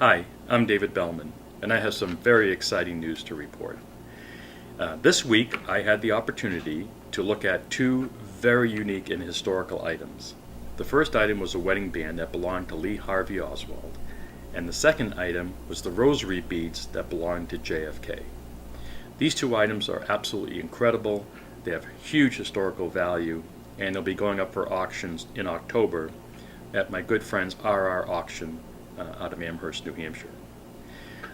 Hi, I'm David Bellman, and I have some very exciting news to report. This week, I had the opportunity to look at two very unique and historical items. The first item was a wedding band that belonged to Lee Harvey Oswald, and the second item was the Rosary beads that belonged to JFK. These two items are absolutely incredible. They have huge historical value, and they'll be going up for auctions in October at my good friend's RR Auction out of Amherst, New Hampshire.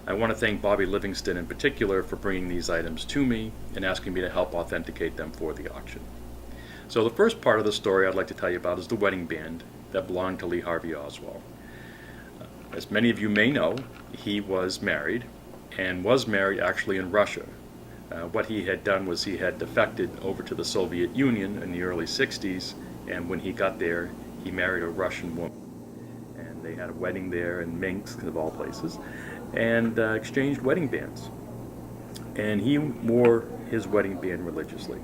I want to thank Bobby Livingston in particular for bringing these items to me and asking me to help authenticate them for the auction. So the first part of the story I'd like to tell you about is the wedding band that belonged to Lee Harvey Oswald. As many of you may know, he was married, and was married actually in Russia. What he had done was he had defected over to the Soviet Union in the early 60s, and when he got there, he married a Russian woman. And they had a wedding there in Minsk, of all places, and exchanged wedding bands. And he wore his wedding band religiously.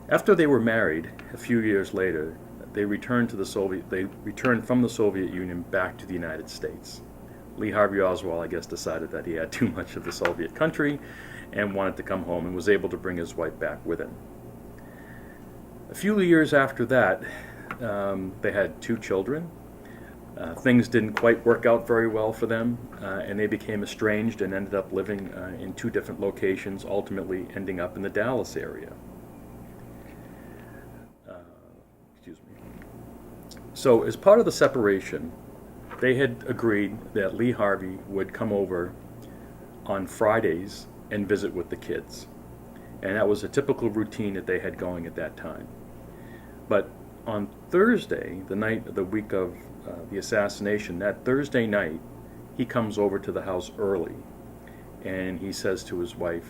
After they were married, a few years later, they returned from the Soviet Union back to the United States. Lee Harvey Oswald, I guess, decided that he had too much of the Soviet country and wanted to come home, and was able to bring his wife back with him. A few years after that, they had two children. Things didn't quite work out very well for them, and they became estranged and ended up living in two different locations, ultimately ending up in the Dallas area. So as part of the separation, they had agreed that Lee Harvey would come over on Fridays and visit with the kids. And that was a typical routine that they had going at that time. But on Thursday, the week of the assassination, that Thursday night, he comes over to the house early, and he says to his wife,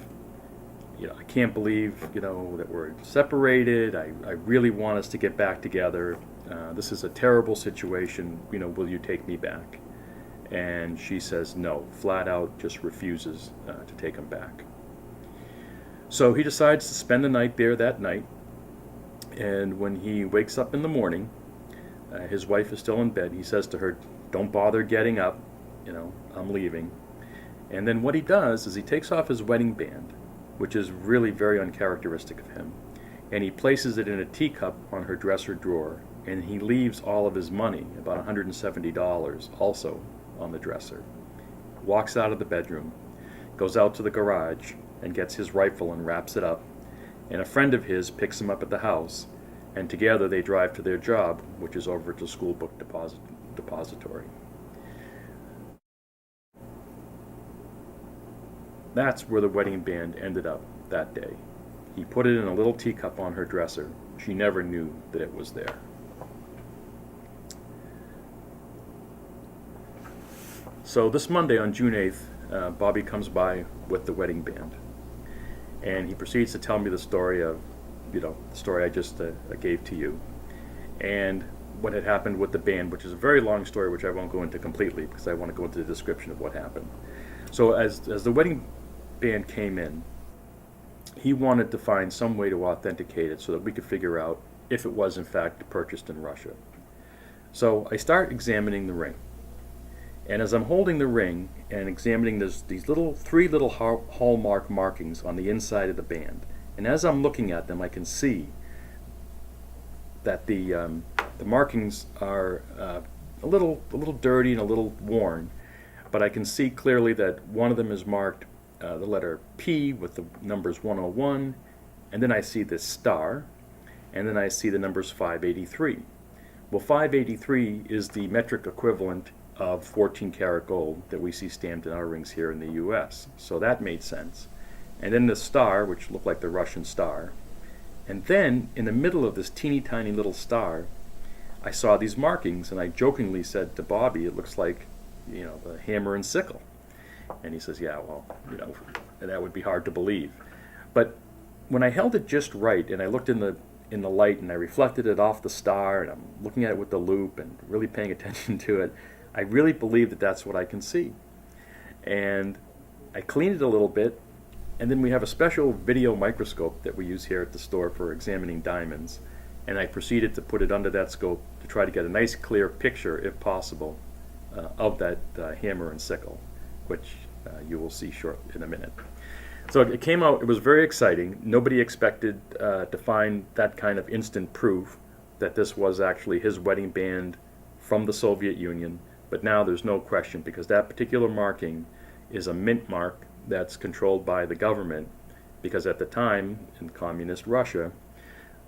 I can't believe, that we're separated. I really want us to get back together. This is a terrible situation. Will you take me back? And she says no, flat out just refuses to take him back. So he decides to spend the night there that night, and when he wakes up in the morning, his wife is still in bed. He says to her, "Don't bother getting up, I'm leaving." And then what he does is he takes off his wedding band, which is really very uncharacteristic of him, and he places it in a teacup on her dresser drawer, and he leaves all of his money, about $170, also on the dresser. Walks out of the bedroom, goes out to the garage, and gets his rifle and wraps it up, and a friend of his picks him up at the house, and together they drive to their job, which is over at the school book depository. That's where the wedding band ended up that day. He put it in a little teacup on her dresser. She never knew that it was there. So this Monday on June 8th, Bobby comes by with the wedding band, and he proceeds to tell me the story of, the story I just gave to you, and what had happened with the band, which is a very long story, which I won't go into completely because I want to go into the description of what happened. So as the wedding band came in, he wanted to find some way to authenticate it so that we could figure out if it was in fact purchased in Russia. So I start examining the ring. And as I'm holding the ring and examining these three little hallmark markings on the inside of the band, and as I'm looking at them, I can see that the markings are a little dirty and a little worn, but I can see clearly that one of them is marked the letter P with the numbers 101, and then I see this star, and then I see the numbers 583. Well, 583 is the metric equivalent of 14 karat gold that we see stamped in our rings here in the US. So that made sense. And then the star, which looked like the Russian star. And then in the middle of this teeny tiny little star, I saw these markings, and I jokingly said to Bobby, it looks like, the hammer and sickle. And he says, yeah, well, that would be hard to believe. But when I held it just right, and I looked in the light, and I reflected it off the star, and I'm looking at it with the loupe and really paying attention to it, I really believe that that's what I can see. And I cleaned it a little bit, and then we have a special video microscope that we use here at the store for examining diamonds, and I proceeded to put it under that scope to try to get a nice clear picture, if possible, of that hammer and sickle, which you will see in a minute. So it came out, it was very exciting. Nobody expected to find that kind of instant proof that this was actually his wedding band from the Soviet Union, but now there's no question, because that particular marking is a mint mark that's controlled by the government, because at the time in communist Russia,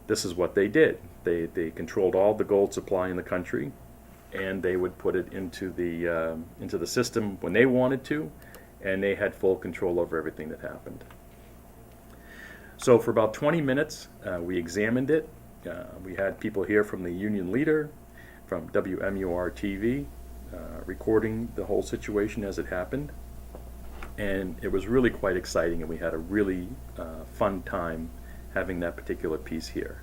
this is what they did. They controlled all the gold supply in the country, and they would put it into the system when they wanted to, and they had full control over everything that happened. So for about 20 minutes, we examined it. We had people here from the union leader, from WMUR-TV, recording the whole situation as it happened. And it was really quite exciting, and we had a really fun time having that particular piece here.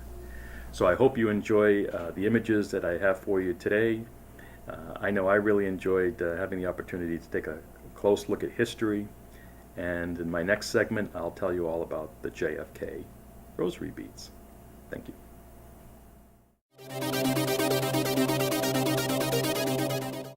So I hope you enjoy the images that I have for you today. I know I really enjoyed having the opportunity to take a close look at history, and in my next segment I'll tell you all about the JFK Rosary beads. Thank you.